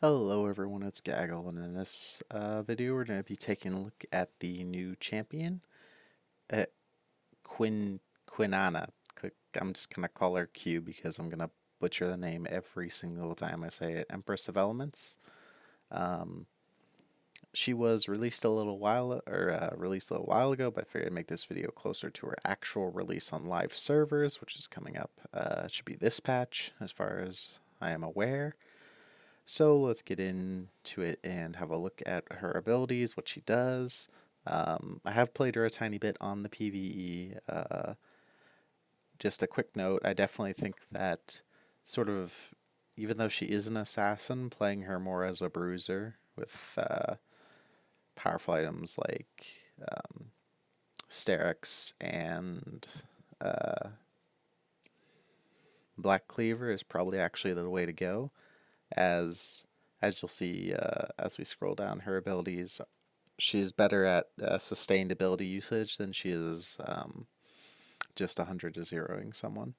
Hello everyone, it's Gaggle, and in this video we're going to be taking a look at the new champion, uh, Qiyana. I'm just going to call her Q because I'm going to butcher the name every single time I say it. Empress of Elements. Um, she was released released a little while ago, but I figured I'd make this video closer to her actual release on live servers, which is coming up. It should be this patch, as far as I am aware. So let's get into it and have a look at her abilities, what she does. I have played her a tiny bit on the PvE. Just a quick note, I definitely think that sort of, even though she is an assassin, playing her more as a bruiser with powerful items like Sterix and uh, Black Cleaver is probably actually the way to go. As as you'll see as we scroll down, her abilities, she's better at sustained ability usage than she is just 100 to zeroing someone.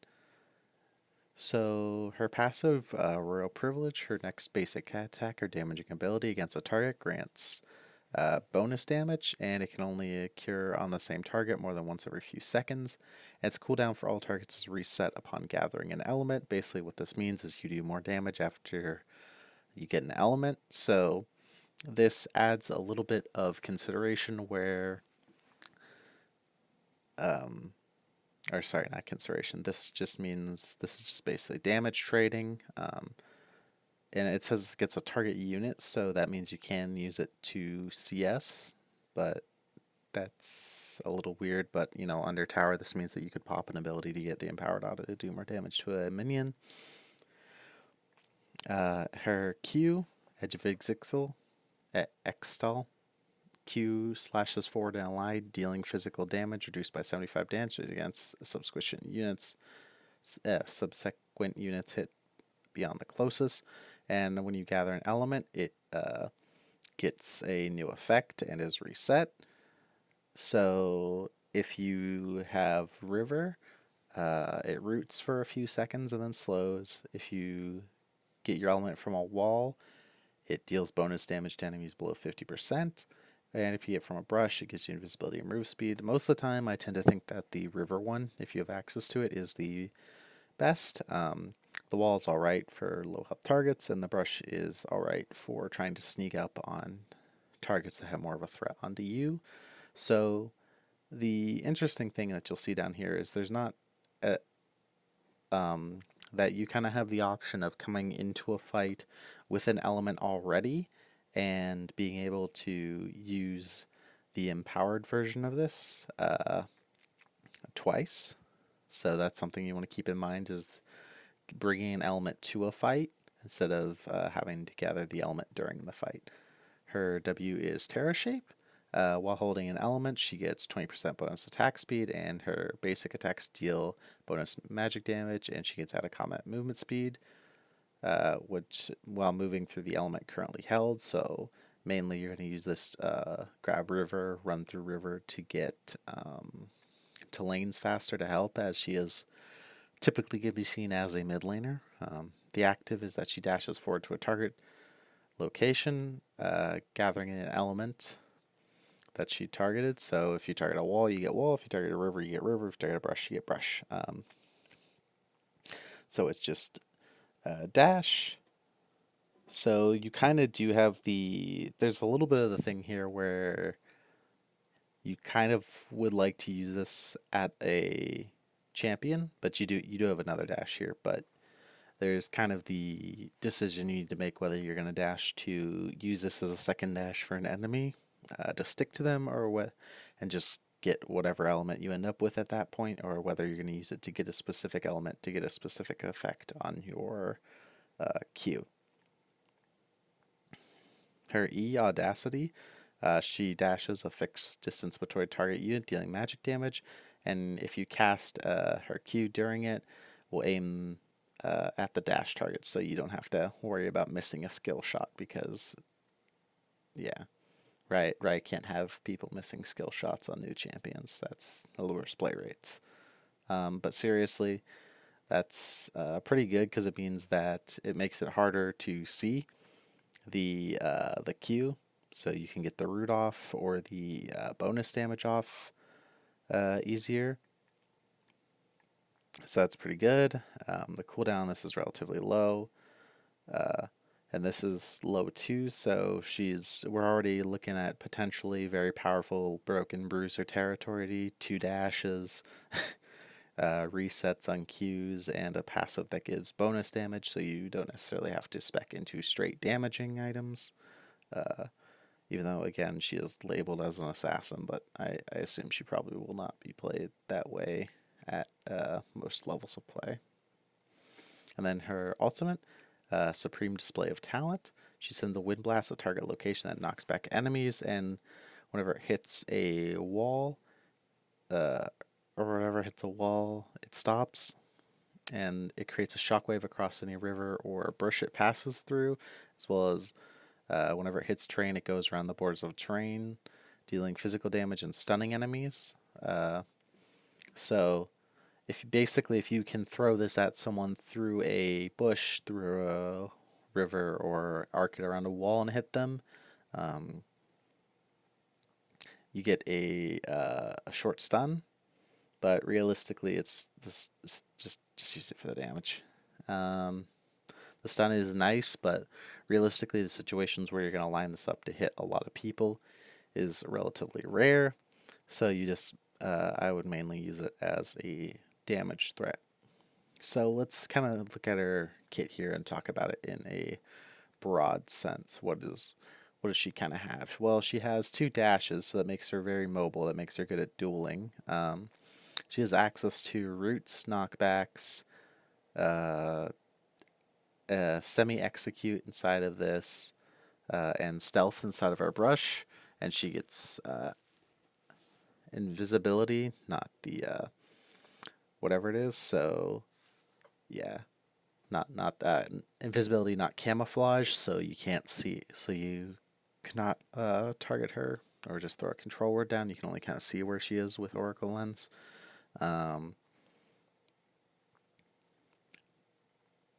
So her passive, Royal Privilege, her next basic attack or damaging ability against a target grants bonus damage, and it can only occur on the same target more than once every few seconds. Its cooldown for all targets is reset upon gathering an element. Basically what this means is you do more damage after you get an element. So this adds a little bit of consideration where um, or sorry, not consideration. This just means this is just basically damage trading. And it says it gets a target unit, so that means you can use it to CS, but that's a little weird. But you know, under tower, this means that you could pop an ability to get the empowered auto to do more damage to a minion. Her Q, Edge of Exixel, Extal, Q slashes forward and allied, dealing physical damage reduced by 75 damage against subsequent units. Subsequent units hit beyond the closest, and when you gather an element, it gets a new effect and is reset. So if you have River, it roots for a few seconds and then slows. If you get your element from a wall, it deals bonus damage to enemies below 50%. And if you get from a brush, it gives you invisibility and move speed. Most of the time, I tend to think that the river one, if you have access to it, is the best. The wall is alright for low health targets, and the brush is alright for trying to sneak up on targets that have more of a threat onto you. So the interesting thing that you'll see down here is there's not a, that you kind of have the option of coming into a fight with an element already and being able to use the empowered version of this twice. So that's something you want to keep in mind, is bringing an element to a fight instead of having to gather the element during the fight. Her W is Terra Shape. While holding an element, she gets 20% bonus attack speed, and her basic attacks deal bonus magic damage, and she gets out of combat movement speed, which while moving through the element currently held. So mainly you're going to use this grab river, run through river to get to lanes faster to help, as she is typically going to be seen as a mid laner. The active is that she dashes forward to a target location, gathering an element that she targeted. So if you target a wall, you get wall. If you target a river, you get river. If you target a brush, you get brush. So it's just dash. So you kind of do have there's a little bit of the thing here where you kind of would like to use this at a champion, but you do have another dash here, but there's kind of the decision you need to make whether you're going to dash to use this as a second dash for an enemy to stick to them, or what, and just get whatever element you end up with at that point, or whether you're going to use it to get a specific element to get a specific effect on your Q. Her E, Audacity, she dashes a fixed distance between a target unit, dealing magic damage, and if you cast her Q during it, will aim at the dash target, so you don't have to worry about missing a skill shot, because, yeah, right, can't have people missing skill shots on new champions. That's the lowers play rates. But seriously, that's pretty good, because it means that it makes it harder to see the Q, so you can get the root off or the bonus damage off easier. So that's pretty good. The cooldown on this is relatively low. And this is low too, so we're already looking at potentially very powerful broken bruiser territory, 2 dashes, resets on Qs, and a passive that gives bonus damage, so you don't necessarily have to spec into straight damaging items. Even though, again, she is labeled as an assassin, but I assume she probably will not be played that way at most levels of play. And then her ultimate, Supreme Display of Talent. She sends a Wind Blast at target location that knocks back enemies, and whenever it hits a wall, or whenever it hits a wall, it stops, and it creates a shockwave across any river or bush it passes through, as well as whenever it hits terrain, it goes around the borders of terrain, dealing physical damage and stunning enemies. So if you can throw this at someone through a bush, through a river, or arc it around a wall and hit them, you get a short stun. But realistically, it's just use it for the damage. The stun is nice, but realistically, the situations where you're going to line this up to hit a lot of people is relatively rare. So I would mainly use it as a damage threat. So let's kind of look at her kit here and talk about it in a broad sense. What does she kind of have? Well, she has 2 dashes, so that makes her very mobile. That makes her good at dueling. She has access to roots, knockbacks, semi-execute inside of this, and stealth inside of our brush, and she gets invisibility, not the whatever it is. So yeah, not that invisibility, not camouflage. So you can't see. So you cannot target her or just throw a control word down. You can only kind of see where she is with Oracle Lens.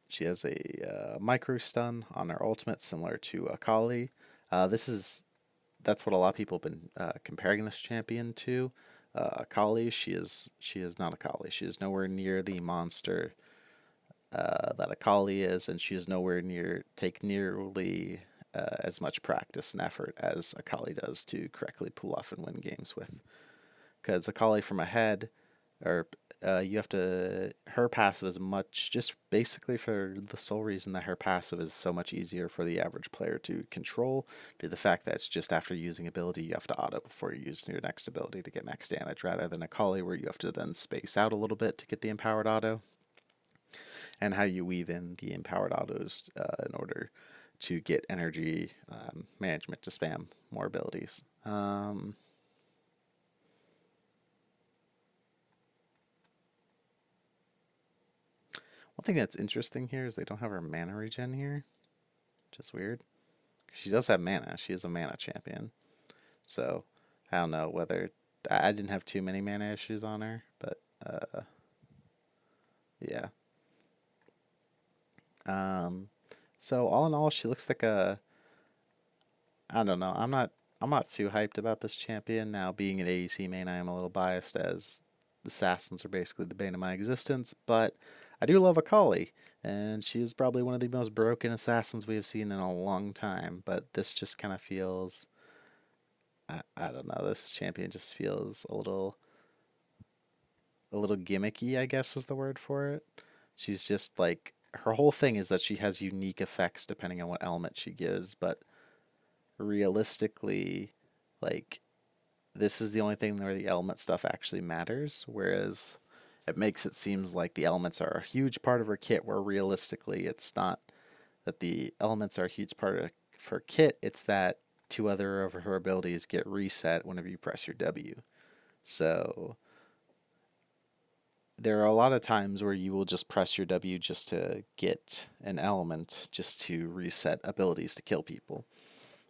She has a micro stun on her ultimate, similar to Akali. That's what a lot of people have been comparing this champion to. Akali, she is not Akali. She is nowhere near the monster that Akali is, and she is nowhere nearly as much practice and effort as Akali does to correctly pull off and win games with. Because Akali from ahead, or her passive is much, just basically for the sole reason that her passive is so much easier for the average player to control, due to the fact that it's just after using ability you have to auto before you use your next ability to get max damage, rather than Akali where you have to then space out a little bit to get the empowered auto, and how you weave in the empowered autos in order to get energy management to spam more abilities. One thing that's interesting here is they don't have her mana regen here, which is weird. She does have mana. She is a mana champion. So, I don't know whether... I didn't have too many mana issues on her, but, yeah. So, all in all, she looks like a... I don't know. I'm not too hyped about this champion. Now, being an ADC main, I am a little biased, as assassins are basically the bane of my existence, but I do love Akali, and she is probably one of the most broken assassins we have seen in a long time, but this just kind of feels... I don't know, this champion just feels a little gimmicky, I guess is the word for it. She's just like, her whole thing is that she has unique effects depending on what element she gives, but realistically, like, this is the only thing where the element stuff actually matters, whereas it makes it seems like the elements are a huge part of her kit, where realistically it's not that the elements are a huge part of her kit, it's that 2 other of her abilities get reset whenever you press your W. So there are a lot of times where you will just press your W just to get an element, just to reset abilities to kill people,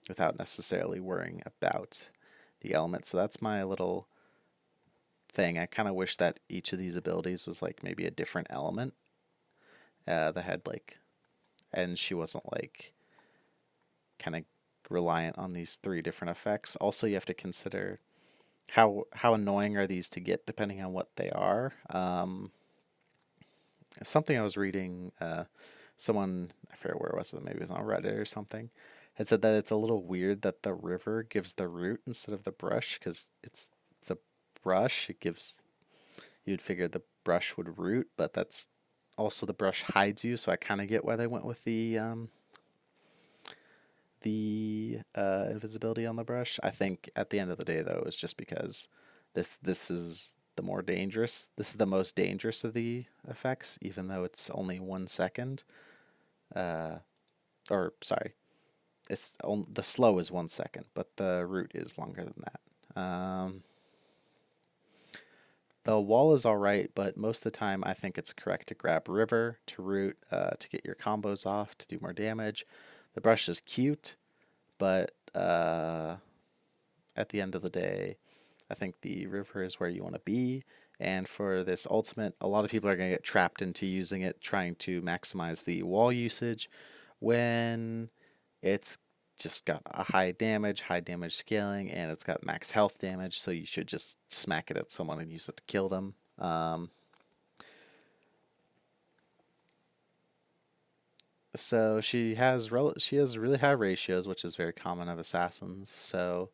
without necessarily worrying about the element. So that's my little thing. I kind of wish that each of these abilities was like maybe a different element that had like, and she wasn't like kind of reliant on these 3 different effects. Also, you have to consider how annoying are these to get depending on what they are. Something I was reading, someone, I forget where it was, maybe it was on Reddit or something, had said that it's a little weird that the river gives the root instead of the brush, because it's a brush. It gives, you'd figure the brush would root, but that's also the brush hides you, so I kind of get why they went with the invisibility on the brush. I think at the end of the day, though, it's just because this is the more dangerous. This is the most dangerous of the effects, even though it's only 1 second. Or sorry, the slow is 1 second, but the root is longer than that. The wall is alright, but most of the time I think it's correct to grab river to root to get your combos off to do more damage. The brush is cute, but at the end of the day, I think the river is where you want to be. And for this ultimate, a lot of people are going to get trapped into using it, trying to maximize the wall usage, when it's just got a high damage scaling, and it's got max health damage, so you should just smack it at someone and use it to kill them. So she has really high ratios, which is very common of assassins. So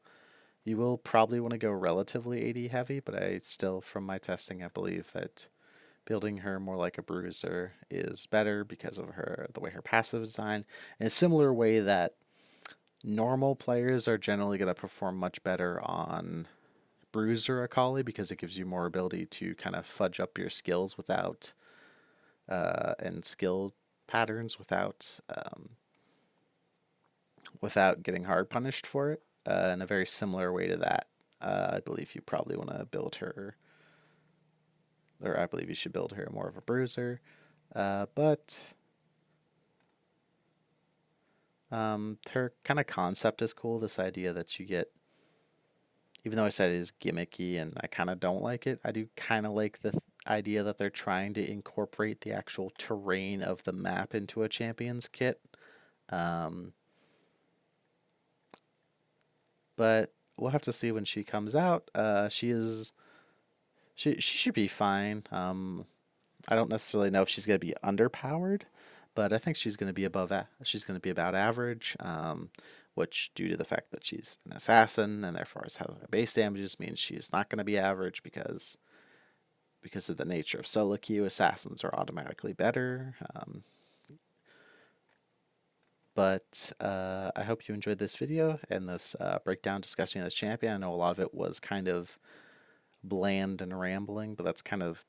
you will probably want to go relatively AD heavy, but I still, from my testing, I believe that building her more like a bruiser is better because of the way her passive is designed, in a similar way that normal players are generally going to perform much better on bruiser akali, because it gives you more ability to kind of fudge up your skills without and skill patterns without getting hard punished for it. In a very similar way to that, I believe you probably want to build her, or I believe you should build her more of a bruiser. But her kind of concept is cool. This idea that you get, even though I said it is gimmicky and I kind of don't like it, I do kind of like the idea that they're trying to incorporate the actual terrain of the map into a champion's kit. But we'll have to see when she comes out. She should be fine. I don't necessarily know if she's going to be underpowered, but I think she's going to be she's going to be about average, which, due to the fact that she's an assassin and therefore has high base damages, means she's not going to be average, because of the nature of solo queue, assassins are automatically better. But I hope you enjoyed this video and this breakdown discussing this champion. I know a lot of it was kind of bland and rambling, but that's kind of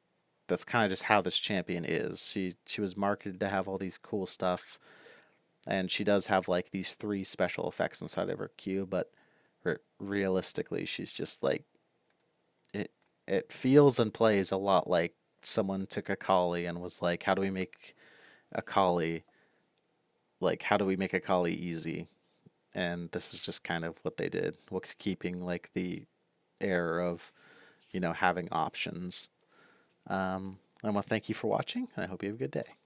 just how this champion is. She was marketed to have all these cool stuff, and she does have like these 3 special effects inside of her Q, but realistically, she's just like, it feels and plays a lot like someone took akali and was like, how do we make akali easy? And this is just kind of what they did, keeping like the air of, having options. I want to thank you for watching, and I hope you have a good day.